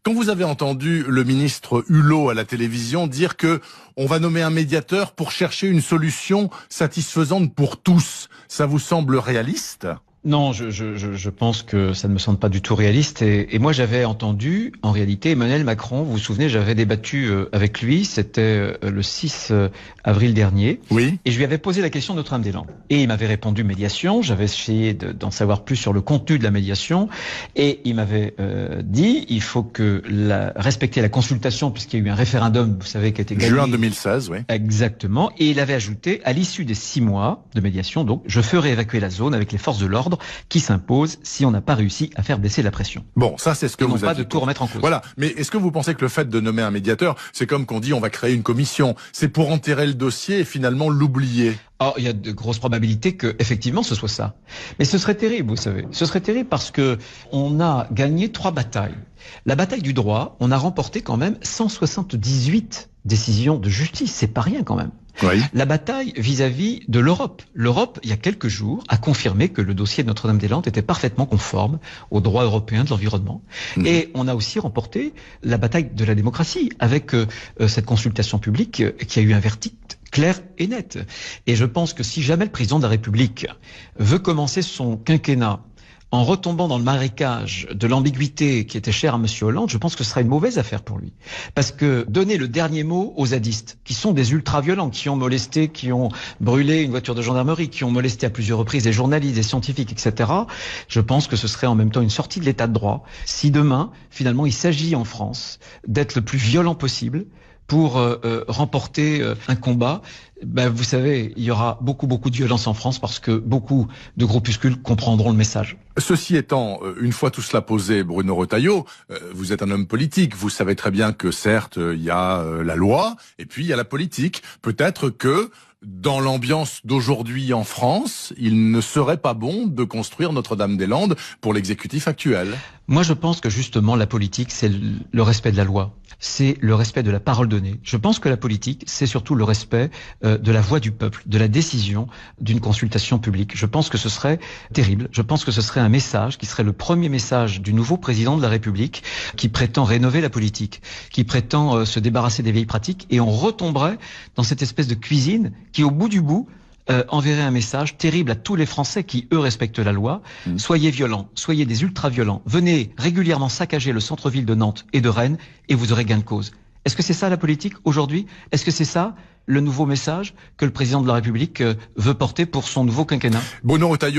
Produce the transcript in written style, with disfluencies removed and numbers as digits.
Quand vous avez entendu le ministre Hulot à la télévision dire que on va nommer un médiateur pour chercher une solution satisfaisante pour tous, ça vous semble réaliste ? Non, je pense que ça ne me semble pas du tout réaliste. Et moi, j'avais entendu, en réalité, Emmanuel Macron, vous vous souvenez, j'avais débattu avec lui, c'était le 6 avril dernier. Oui. Et je lui avais posé la question de Notre-Dame-des-Landes. Et il m'avait répondu médiation, j'avais essayé d'en savoir plus sur le contenu de la médiation. Et il m'avait dit, il faut respecter la consultation, puisqu'il y a eu un référendum, vous savez, qui a été gagné. Juin 2016, oui. Exactement. Et il avait ajouté, à l'issue des 6 mois de médiation, donc, je ferai évacuer la zone avec les forces de l'ordre qui s'impose si on n'a pas réussi à faire baisser la pression. Bon, ça c'est ce que vous avez pas de tout remettre en cause. Voilà, mais est-ce que vous pensez que le fait de nommer un médiateur, c'est comme qu'on dit on va créer une commission, c'est pour enterrer le dossier et finalement l'oublier? Oh, il y a de grosses probabilités que effectivement ce soit ça. Mais ce serait terrible, vous savez. Ce serait terrible parce que on a gagné 3 batailles. La bataille du droit, on a remporté quand même 178 décisions de justice. C'est pas rien quand même. Oui. La bataille vis-à-vis de l'Europe. L'Europe, il y a quelques jours, a confirmé que le dossier de Notre-Dame-des-Landes était parfaitement conforme au droit européen de l'environnement. Et on a aussi remporté la bataille de la démocratie avec cette consultation publique qui a eu un verdict clair et net. Et je pense que si jamais le président de la République veut commencer son quinquennat en retombant dans le marécage de l'ambiguïté qui était chère à M. Hollande, je pense que ce sera une mauvaise affaire pour lui. Parce que donner le dernier mot aux zadistes, qui sont des ultra-violents, qui ont molesté, qui ont brûlé une voiture de gendarmerie, qui ont molesté à plusieurs reprises des journalistes, des scientifiques, etc., je pense que ce serait en même temps une sortie de l'état de droit si demain, finalement, il s'agit en France d'être le plus violent possible pour remporter un combat. Ben, vous savez, il y aura beaucoup de violence en France parce que beaucoup de groupuscules comprendront le message. Ceci étant, une fois tout cela posé, Bruno Retailleau, vous êtes un homme politique. Vous savez très bien que certes, il y a la loi et puis il y a la politique. Peut-être que dans l'ambiance d'aujourd'hui en France, il ne serait pas bon de construire Notre-Dame-des-Landes pour l'exécutif actuel. Moi, je pense que justement, la politique, c'est le respect de la loi. C'est le respect de la parole donnée. Je pense que la politique, c'est surtout le respect de la voix du peuple, de la décision d'une consultation publique. Je pense que ce serait terrible. Je pense que ce serait un message qui serait le premier message du nouveau président de la République qui prétend rénover la politique, qui prétend se débarrasser des vieilles pratiques, et on retomberait dans cette espèce de cuisine qui, au bout du bout, enverrait un message terrible à tous les Français qui, eux, respectent la loi. Soyez violents, soyez des ultra-violents, venez régulièrement saccager le centre-ville de Nantes et de Rennes et vous aurez gain de cause. Est-ce que c'est ça la politique aujourd'hui? Est-ce que c'est ça le nouveau message que le président de la République veut porter pour son nouveau quinquennat? Bruno Retailleau.